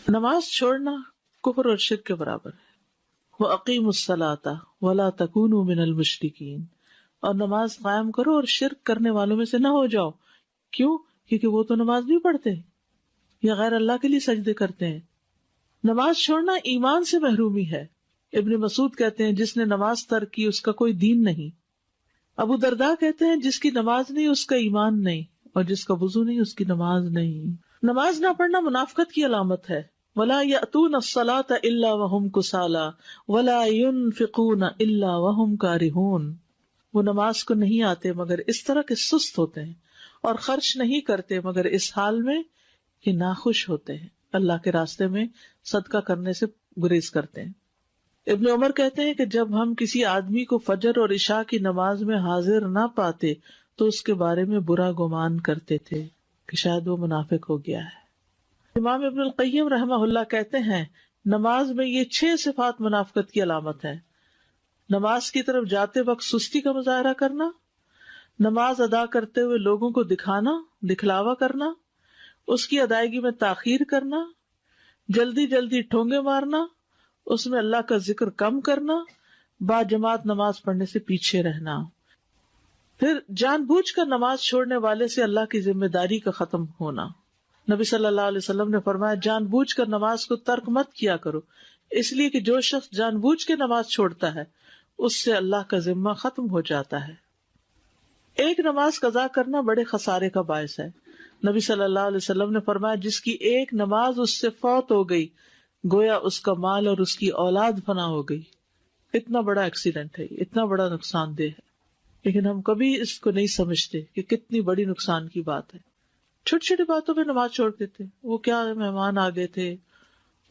نماز چھوڑنا کفر اور شرک کے برابر ہے. وَأَقِیمُوا الصَّلَاةَ وَلَا تَکُونُوا مِنَ الْمُشْرِکِینَ، اور نماز قائم کرو اور شرک کرنے والوں میں سے نہ ہو جاؤ. کیوں؟ کیونکہ وہ تو نماز نہیں پڑھتے یا غیر اللہ کے لیے سجدے کرتے ہیں. نماز چھوڑنا ایمان سے محرومی ہے. ابن مسعود کہتے ہیں جس نے نماز ترک کی اس کا کوئی دین نہیں. ابو درداء کہتے ہیں جس کی نماز نہیں اس کا ایمان نہیں، اور جس کا وضو نہیں اس کی نماز نہیں. نماز نہ پڑھنا منافقت کی علامت ہے. وَلَا يَأْتُونَ الصَّلَاةَ إِلَّا وَهُمْ كُسَالَىٰ وَلَا يُنْفِقُونَ إِلَّا وَهُمْ كَارِهُونَ. وہ نماز کو نہیں آتے مگر اس طرح کے سست ہوتے ہیں، اور خرچ نہیں کرتے مگر اس حال میں کہ ناخوش ہوتے ہیں، اللہ کے راستے میں صدقہ کرنے سے گریز کرتے ہیں. ابن عمر کہتے ہیں کہ جب ہم کسی آدمی کو فجر اور عشاء کی نماز میں حاضر نہ پاتے تو اس کے بارے میں برا گمان کرتے تھے کہ شاید وہ منافق ہو گیا ہے. امام ابن القیم رحمہ اللہ کہتے ہیں نماز میں یہ 6 صفات منافقت کی علامت ہے. نماز کی طرف جاتے وقت سستی کا مظاہرہ کرنا، نماز ادا کرتے ہوئے لوگوں کو دکھلاوا کرنا، اس کی ادائیگی میں تاخیر کرنا، جلدی جلدی ٹھونگے مارنا، اس میں اللہ کا ذکر کم کرنا، با جماعت نماز پڑھنے سے پیچھے رہنا. پھر جان بوجھ کر نماز چھوڑنے والے سے اللہ کی ذمہ داری کا ختم ہونا. نبی صلی اللہ علیہ وسلم نے فرمایا جان بوجھ کر نماز کو ترک مت کیا کرو، اس لیے کہ جو شخص جان بوجھ کے نماز چھوڑتا ہے اس سے اللہ کا ذمہ ختم ہو جاتا ہے. ایک نماز قضا کرنا بڑے خسارے کا باعث ہے. نبی صلی اللہ علیہ وسلم نے فرمایا جس کی ایک نماز اس سے فوت ہو گئی گویا اس کا مال اور اس کی اولاد فنا ہو گئی. اتنا بڑا ایکسیڈنٹ ہے، اتنا بڑا نقصان دہ ہے، لیکن ہم کبھی اس کو نہیں سمجھتے کہ کتنی بڑی نقصان کی بات ہے. چھوٹی چھوٹی باتوں پہ نماز چھوڑ دیتے. وہ کیا مہمان آ گئے تھے،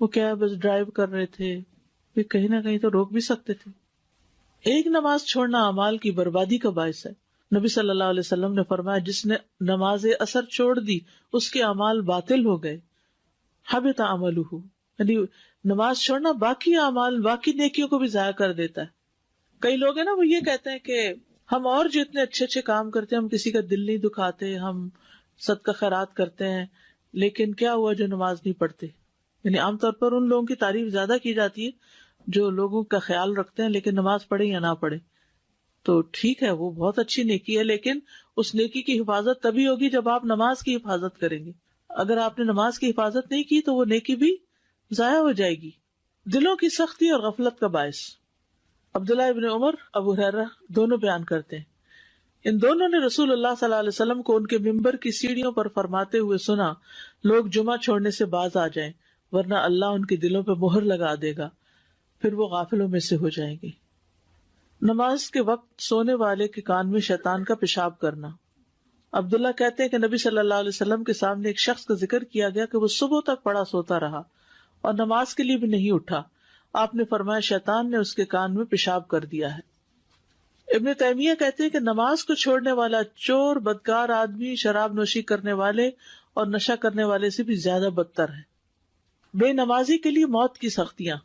وہ کیا بس ڈرائیو کر رہے تھے، کہیں نہ کہیں تو روک بھی سکتے تھے. ایک نماز چھوڑنا اعمال کی بربادی کا باعث ہے. نبی صلی اللہ علیہ وسلم نے فرمایا جس نے نماز اثر چھوڑ دی اس کے اعمال باطل ہو گئے. حبط عملہ، یعنی نماز چھوڑنا باقی اعمال، باقی نیکیوں کو بھی ضائع کر دیتا ہے. کئی لوگ ہیں نا وہ یہ کہتے ہیں کہ ہم اور جو اتنے اچھے اچھے کام کرتے ہیں، ہم کسی کا دل نہیں دکھاتے، ہم صدقہ خیرات کرتے ہیں، لیکن کیا ہوا جو نماز نہیں پڑھتے. یعنی عام طور پر ان لوگوں کی تعریف زیادہ کی جاتی ہے جو لوگوں کا خیال رکھتے ہیں لیکن نماز پڑھے یا نہ پڑھے. تو ٹھیک ہے، وہ بہت اچھی نیکی ہے، لیکن اس نیکی کی حفاظت تبھی ہوگی جب آپ نماز کی حفاظت کریں گے. اگر آپ نے نماز کی حفاظت نہیں کی تو وہ نیکی بھی ضائع ہو جائے گی. دلوں کی سختی اور غفلت کا باعث. عبداللہ ابن عمر، ابو ہریرہ دونوں بیان کرتے ہیں ان دونوں نے رسول اللہ صلی اللہ علیہ وسلم کو ان کے ممبر کی سیڑھیوں پر فرماتے ہوئے سنا لوگ جمعہ چھوڑنے سے باز آ جائیں ورنہ اللہ ان کے دلوں پہ مہر لگا دے گا، پھر وہ غافلوں میں سے ہو جائیں گے. نماز کے وقت سونے والے کے کان میں شیطان کا پیشاب کرنا. عبداللہ کہتے ہیں کہ نبی صلی اللہ علیہ وسلم کے سامنے ایک شخص کا ذکر کیا گیا کہ وہ صبح تک پڑا سوتا رہا اور نماز کے لیے بھی نہیں اٹھا. آپ نے فرمایا شیطان نے اس کے کان میں پیشاب کر دیا ہے. ابن تیمیہ کہتے ہیں کہ نماز کو چھوڑنے والا چور، بدکار آدمی، شراب نوشی کرنے والے اور نشہ کرنے والے سے بھی زیادہ بدتر ہے. بے نمازی کے لیے موت کی سختیاں.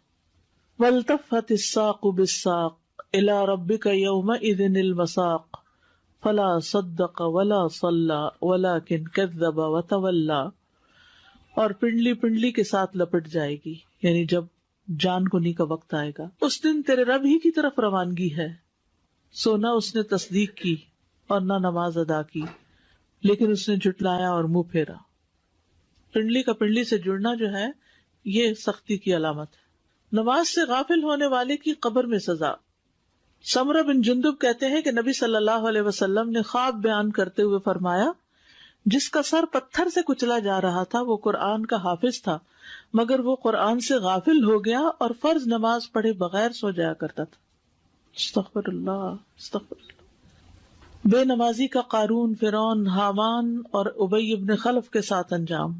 وَالْتَفَّتِ السَّاقُ بِالسَّاقِ إِلَىٰ رَبِّكَ يَوْمَئِذٍ الْمَسَاقُ فَلَا صَدَّقَ وَلَا صَلَّىٰ وَلَٰكِنْ كَذَّبَ وَتَوَلَّىٰ. اور پنڈلی پنڈلی کے ساتھ لپٹ جائے گی، یعنی جب جان کنی کا وقت آئے گا. اس دن تیرے رب ہی کی طرف روانگی ہے، سو نہ اس نے تصدیق کی اور نہ نماز ادا کی، لیکن اس نے جھٹلایا اور منہ پھیرا. پنڈلی کا پنڈلی سے جڑنا جو ہے یہ سختی کی علامت ہے. نماز سے غافل ہونے والے کی قبر میں سزا. سمرہ بن جندب کہتے ہیں کہ نبی صلی اللہ علیہ وسلم نے خواب بیان کرتے ہوئے فرمایا جس کا سر پتھر سے کچلا جا رہا تھا وہ قرآن کا حافظ تھا، مگر وہ قرآن سے غافل ہو گیا اور فرض نماز پڑھے بغیر سو جایا کرتا تھا. استغفر اللہ استغفر اللہ. بے نمازی کا قارون، فرعون، حامان اور ابی ابن خلف کے ساتھ انجام.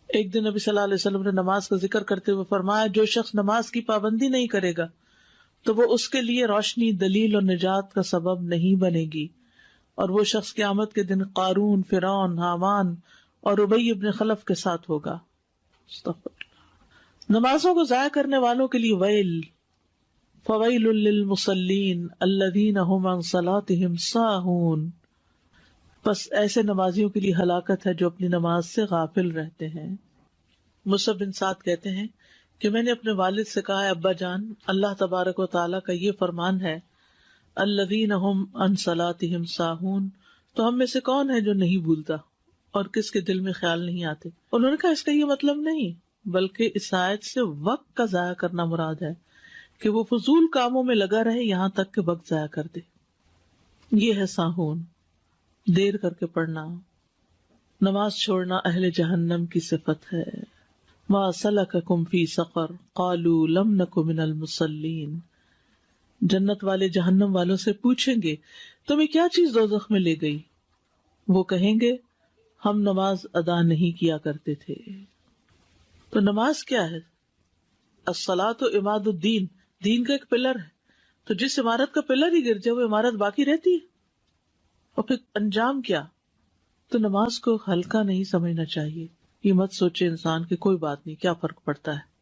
ایک دن نبی صلی اللہ علیہ وسلم نے نماز کا ذکر کرتے ہوئے فرمایا جو شخص نماز کی پابندی نہیں کرے گا تو وہ اس کے لیے روشنی، دلیل اور نجات کا سبب نہیں بنے گی، اور وہ شخص قیامت کے دن قارون، فرعون، حامان اور ابی ابن خلف کے ساتھ ہوگا. نمازوں کو ضائع کرنے والوں کے لیے ویل. فویل للمصلین الذین هم عن صلاتهم ساہون. بس ایسے نمازیوں کے لیے ہلاکت ہے جو اپنی نماز سے غافل رہتے ہیں. مصعب بن سعد کہتے ہیں کہ میں نے اپنے والد سے کہا، ابا جان، اللہ تبارک و تعالیٰ کا یہ فرمان ہے، الذین هم عن صلاتهم ساہون، تو ہم میں سے کون ہے جو نہیں بھولتا اور کس کے دل میں خیال نہیں آتے؟ انہوں نے کہا اس کا یہ مطلب نہیں، بلکہ اس آیت سے وقت کا ضائع کرنا مراد ہے، کہ وہ فضول کاموں میں لگا رہے یہاں تک کہ وقت ضائع کر دے. یہ ہے ساہون، دیر کر کے پڑھنا. نماز چھوڑنا اہل جہنم کی صفت ہے. ما سلککم فی سقر قالوا لم نک من المصلین. جنت والے جہنم والوں سے پوچھیں گے تمہیں کیا چیز دوزخ میں لے گئی؟ وہ کہیں گے ہم نماز ادا نہیں کیا کرتے تھے. تو نماز کیا ہے؟ الصلاۃ عماد الدین، دین کا ایک پلر ہے. تو جس عمارت کا پلر ہی گر جائے وہ عمارت باقی رہتی ہے. اور پھر انجام کیا؟ تو نماز کو ہلکا نہیں سمجھنا چاہیے. یہ مت سوچے انسان کہ کوئی بات نہیں، کیا فرق پڑتا ہے.